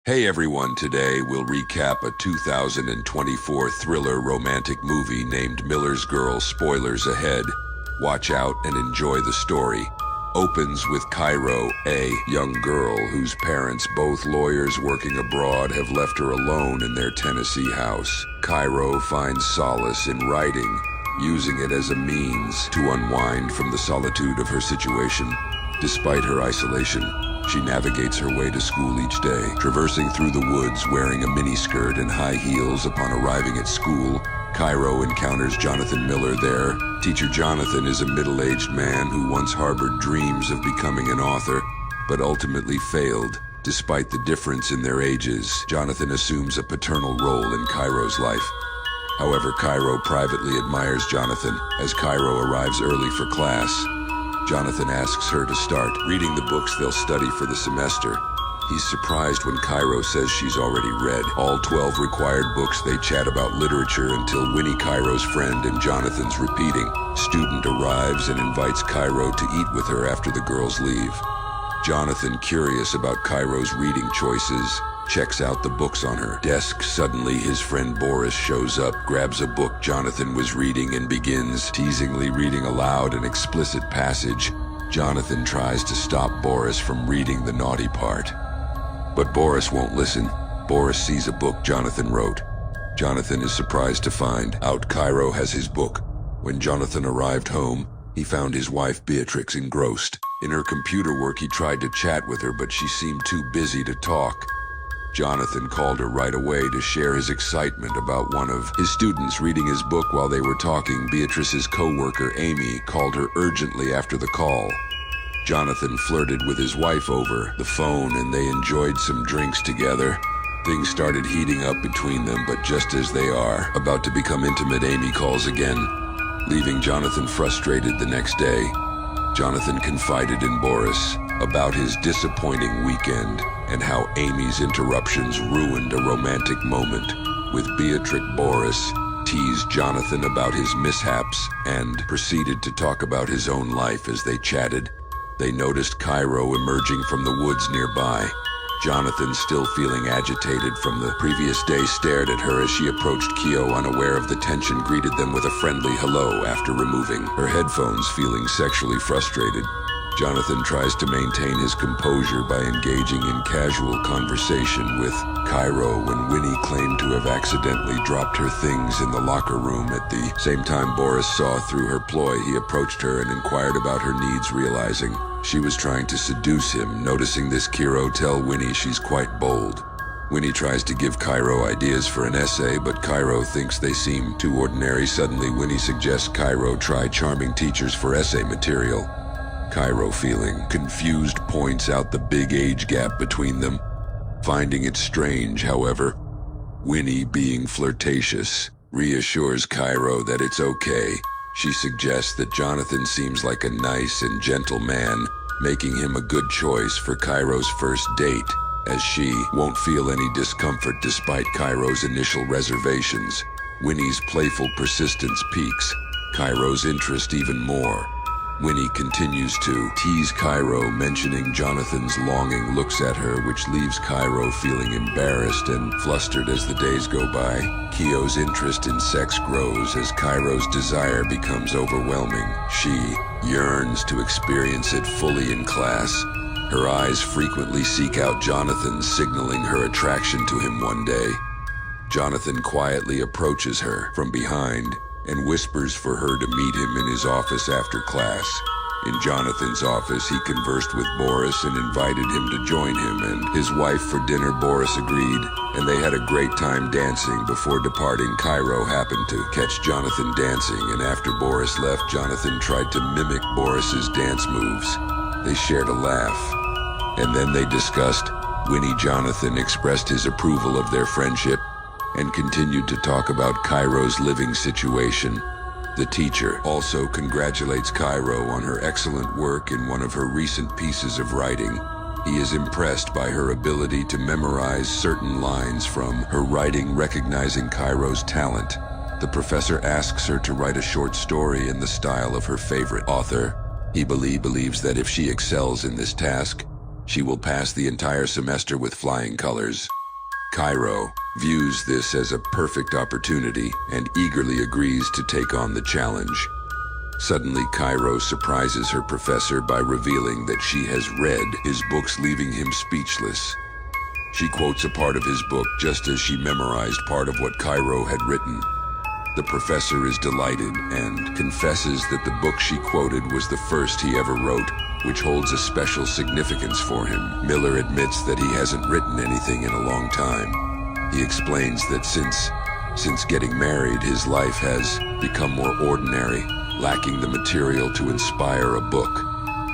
Hey everyone, today we'll recap a 2024 thriller romantic movie named Miller's Girl. Spoilers ahead. Watch out and enjoy the story. Opens with Cairo, a young girl whose parents, both lawyers working abroad, have left her alone in their Tennessee house. Cairo finds solace in writing, using it as a means to unwind from the solitude of her situation. Despite her isolation, she navigates her way to school each day, traversing through the woods wearing a miniskirt and high heels. Upon arriving at school, Cairo encounters Jonathan Miller there. Teacher Jonathan is a middle-aged man who once harbored dreams of becoming an author, but ultimately failed. Despite the difference in their ages, Jonathan assumes a paternal role in Cairo's life. However, Cairo privately admires Jonathan. As Cairo arrives early for class, Jonathan asks her to start reading the books they'll study for the semester. He's surprised when Cairo says she's already read all 12 required books. They chat about literature until Winnie, Cairo's friend and Jonathan's repeating student, arrives and invites Cairo to eat with her after the girls leave. Jonathan, curious about Cairo's reading choices, checks out the books on her desk. Suddenly, his friend Boris shows up, grabs a book Jonathan was reading, and begins teasingly reading aloud an explicit passage. Jonathan tries to stop Boris from reading the naughty part, but Boris won't listen. Boris sees a book Jonathan wrote. Jonathan is surprised to find out Cairo has his book. When Jonathan arrived home, he found his wife Beatrix engrossed in her computer work. He tried to chat with her, but she seemed too busy to talk. Jonathan called her right away to share his excitement about one of his students reading his book. While they were talking, Beatrice's co-worker Amy called her urgently after the call. Jonathan flirted with his wife over the phone and they enjoyed some drinks together. Things started heating up between them, but just as they are about to become intimate, Amy calls again, leaving Jonathan frustrated. The next day, Jonathan confided in Boris about his disappointing weekend and how Amy's interruptions ruined a romantic moment with Beatrix. Boris teased Jonathan about his mishaps and proceeded to talk about his own life. As they chatted, they noticed Cairo emerging from the woods nearby. Jonathan, still feeling agitated from the previous day, stared at her as she approached. Kyo, unaware of the tension, greeted them with a friendly hello after removing her headphones. Feeling sexually frustrated, Jonathan tries to maintain his composure by engaging in casual conversation with Cairo when Winnie claimed to have accidentally dropped her things in the locker room. At the same time, Boris saw through her ploy. He approached her and inquired about her needs, realizing she was trying to seduce him. Noticing this, Cairo tells Winnie she's quite bold. Winnie tries to give Cairo ideas for an essay, but Cairo thinks they seem too ordinary. Suddenly, Winnie suggests Cairo try charming teachers for essay material. Cairo, feeling confused, points out the big age gap between them. Finding it strange, however, Winnie, being flirtatious, reassures Cairo that it's okay. She suggests that Jonathan seems like a nice and gentle man, making him a good choice for Cairo's first date, as she won't feel any discomfort despite Cairo's initial reservations. Winnie's playful persistence piques Cairo's interest even more. Winnie continues to tease Cairo, mentioning Jonathan's longing looks at her, which leaves Cairo feeling embarrassed and flustered as the days go by. Kyo's interest in sex grows as Cairo's desire becomes overwhelming. She yearns to experience it fully in class. Her eyes frequently seek out Jonathan, signaling her attraction to him. One day, Jonathan quietly approaches her from behind and whispers for her to meet him in his office after class. In Jonathan's office, he conversed with Boris and invited him to join him and his wife for dinner. Boris agreed, and they had a great time dancing. Before departing, Cairo happened to catch Jonathan dancing, and after Boris left, Jonathan tried to mimic Boris's dance moves. They shared a laugh, and then they discussed Winnie. Jonathan expressed his approval of their friendship and continued to talk about Cairo's living situation. The teacher also congratulates Cairo on her excellent work in one of her recent pieces of writing. He is impressed by her ability to memorize certain lines from her writing. Recognizing Cairo's talent, the professor asks her to write a short story in the style of her favorite author. He believes that if she excels in this task, she will pass the entire semester with flying colors. Cairo views this as a perfect opportunity and eagerly agrees to take on the challenge. Suddenly, Cairo surprises her professor by revealing that she has read his books, leaving him speechless. She quotes a part of his book just as she memorized part of what Cairo had written. The professor is delighted and confesses that the book she quoted was the first he ever wrote, which holds a special significance for him. Miller admits that he hasn't written anything in a long time. He explains that since getting married, his life has become more ordinary, lacking the material to inspire a book.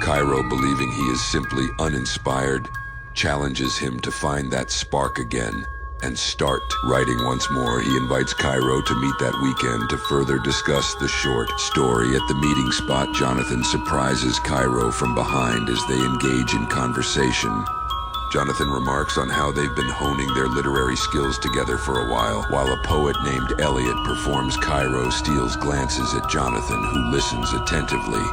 Cairo, believing he is simply uninspired, challenges him to find that spark again and start writing once more. He invites Cairo to meet that weekend to further discuss the short story. At the meeting spot, Jonathan surprises Cairo from behind as they engage in conversation. Jonathan remarks on how they've been honing their literary skills together for a while a poet named Elliot performs. Cairo steals glances at Jonathan, who listens attentively.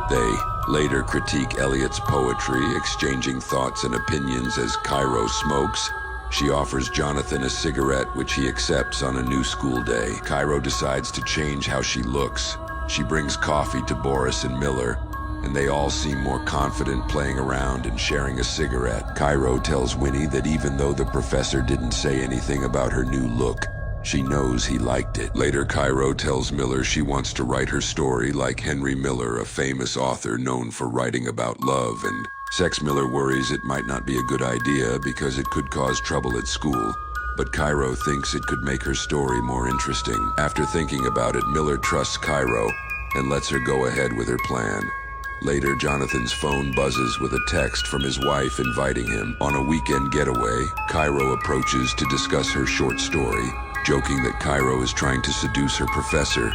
They later critique Elliot's poetry, exchanging thoughts and opinions as Cairo smokes. She offers Jonathan a cigarette, which he accepts on a new school day. Cairo decides to change how she looks. She brings coffee to Boris and Miller, and they all seem more confident playing around and sharing a cigarette. Cairo tells Winnie that even though the professor didn't say anything about her new look, she knows he liked it. Later, Cairo tells Miller she wants to write her story like Henry Miller, a famous author known for writing about love and sex. Miller worries it might not be a good idea because it could cause trouble at school, but Cairo thinks it could make her story more interesting. After thinking about it, Miller trusts Cairo and lets her go ahead with her plan. Later, Jonathan's phone buzzes with a text from his wife inviting him on a weekend getaway. Cairo approaches to discuss her short story, joking that Cairo is trying to seduce her professor.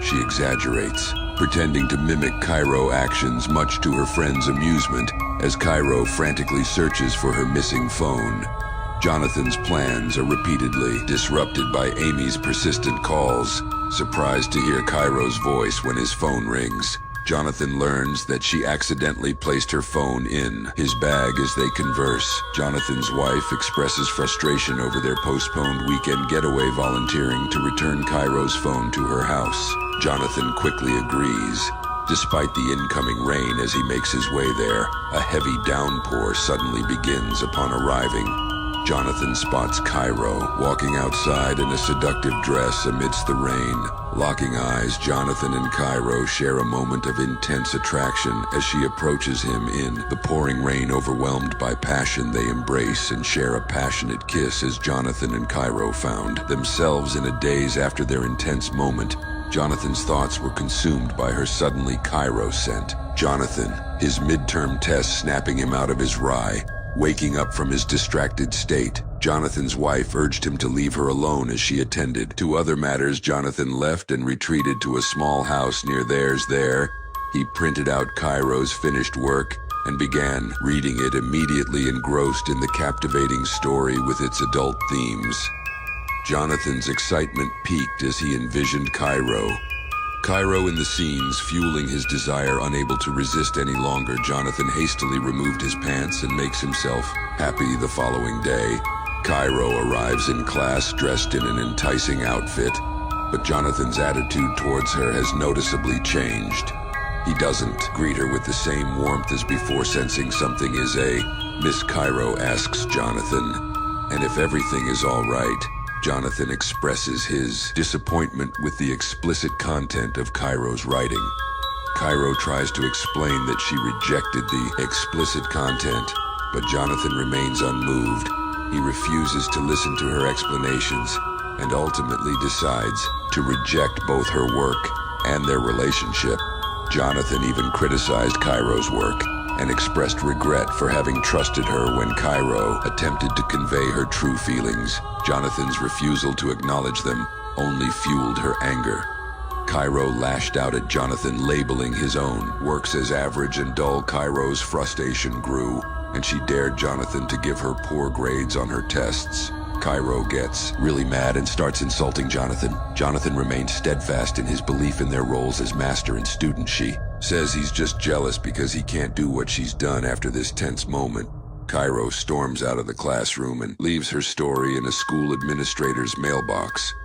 She exaggerates, pretending to mimic Cairo actions, much to her friend's amusement, as Cairo frantically searches for her missing phone. Jonathan's plans are repeatedly disrupted by Amy's persistent calls. Surprised to hear Cairo's voice when his phone rings, Jonathan learns that she accidentally placed her phone in his bag as they converse. Jonathan's wife expresses frustration over their postponed weekend getaway, volunteering to return Cairo's phone to her house. Jonathan quickly agrees. Despite the incoming rain as he makes his way there, a heavy downpour suddenly begins upon arriving. Jonathan spots Cairo walking outside in a seductive dress amidst the rain. Locking eyes, Jonathan and Cairo share a moment of intense attraction as she approaches him in the pouring rain. Overwhelmed by passion, they embrace and share a passionate kiss as Jonathan and Cairo found themselves in a daze after their intense moment. Jonathan's thoughts were consumed by her. Suddenly, Cairo sent Jonathan his midterm test, snapping him out of his rye. Waking up from his distracted state, Jonathan's wife urged him to leave her alone as she attended to other matters. Jonathan left and retreated to a small house near theirs. There, he printed out Cairo's finished work and began reading it, immediately engrossed in the captivating story with its adult themes. Jonathan's excitement peaked as he envisioned Cairo in the scenes, fueling his desire. Unable to resist any longer, Jonathan hastily removed his pants and makes himself happy. The following day, Cairo arrives in class dressed in an enticing outfit, but Jonathan's attitude towards her has noticeably changed. He doesn't greet her with the same warmth as before. Sensing something is amiss, Cairo asks Jonathan, and if everything is all right. Jonathan expresses his disappointment with the explicit content of Cairo's writing. Cairo tries to explain that she rejected the explicit content, but Jonathan remains unmoved. He refuses to listen to her explanations and ultimately decides to reject both her work and their relationship. Jonathan even criticized Cairo's work and expressed regret for having trusted her when Cairo attempted to convey her true feelings. Jonathan's refusal to acknowledge them only fueled her anger. Cairo lashed out at Jonathan, labeling his own works as average and dull. Cairo's frustration grew, and she dared Jonathan to give her poor grades on her tests. Cairo gets really mad and starts insulting Jonathan. Jonathan remains steadfast in his belief in their roles as master and student. She says he's just jealous because he can't do what she's done. After this tense moment, Cairo storms out of the classroom and leaves her story in a school administrator's mailbox.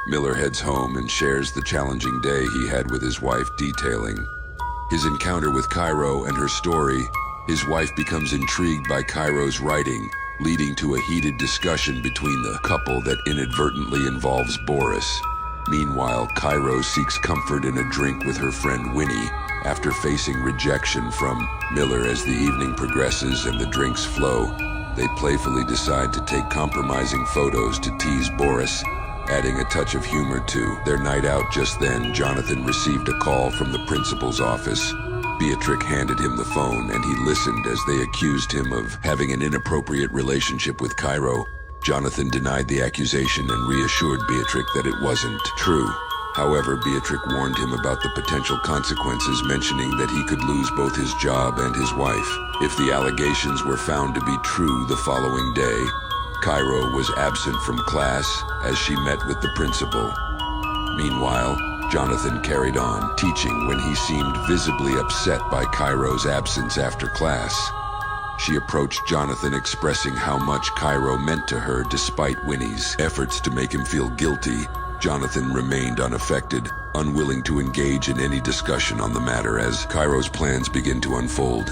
Miller heads home and shares the challenging day he had with his wife, detailing his encounter with Cairo and her story. His wife becomes intrigued by Cairo's writing, leading to a heated discussion between the couple that inadvertently involves Boris. Meanwhile, Cairo seeks comfort in a drink with her friend Winnie after facing rejection from Miller. As the evening progresses and the drinks flow, they playfully decide to take compromising photos to tease Boris, adding a touch of humor to their night out. Just then, Jonathan received a call from the principal's office. Beatrix handed him the phone and he listened as they accused him of having an inappropriate relationship with Cairo. Jonathan denied the accusation and reassured Beatrix that it wasn't true. However, Beatrix warned him about the potential consequences, mentioning that he could lose both his job and his wife if the allegations were found to be true. The following day, Cairo was absent from class as she met with the principal. Meanwhile, Jonathan carried on teaching when he seemed visibly upset by Cairo's absence after class. She approached Jonathan, expressing how much Cairo meant to her despite Winnie's efforts to make him feel guilty. Jonathan remained unaffected, unwilling to engage in any discussion on the matter. As Cairo's plans begin to unfold,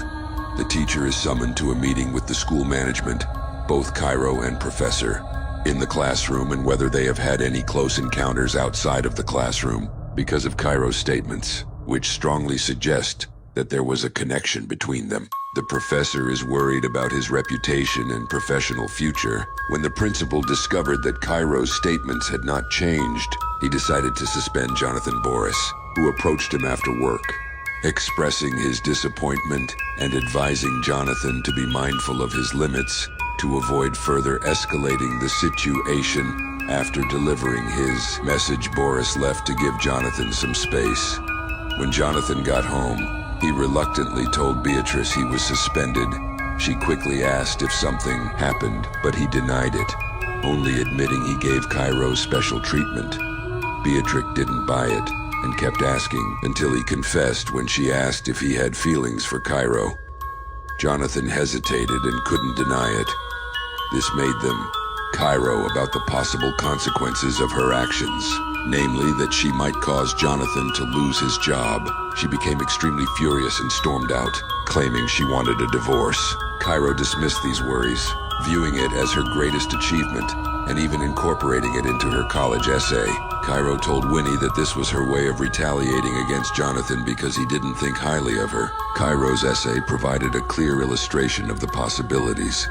the teacher is summoned to a meeting with the school management, both Cairo and Professor, in the classroom, and whether they have had any close encounters outside of the classroom because of Cairo's statements, which strongly suggest that there was a connection between them. The professor is worried about his reputation and professional future. When the principal discovered that Cairo's statements had not changed, he decided to suspend Jonathan. Boris, who approached him after work, expressing his disappointment and advising Jonathan to be mindful of his limits to avoid further escalating the situation. After delivering his message, Boris left to give Jonathan some space. When Jonathan got home, he reluctantly told Beatrice he was suspended. She quickly asked if something happened, but he denied it, only admitting he gave Cairo special treatment. Beatrix didn't buy it and kept asking until he confessed when she asked if he had feelings for Cairo. Jonathan hesitated and couldn't deny it. This made them Cairo about the possible consequences of her actions, namely that she might cause Jonathan to lose his job. She became extremely furious and stormed out, claiming she wanted a divorce. Cairo dismissed these worries, viewing it as her greatest achievement, and even incorporating it into her college essay. Cairo told Winnie that this was her way of retaliating against Jonathan because he didn't think highly of her. Cairo's essay provided a clear illustration of the possibilities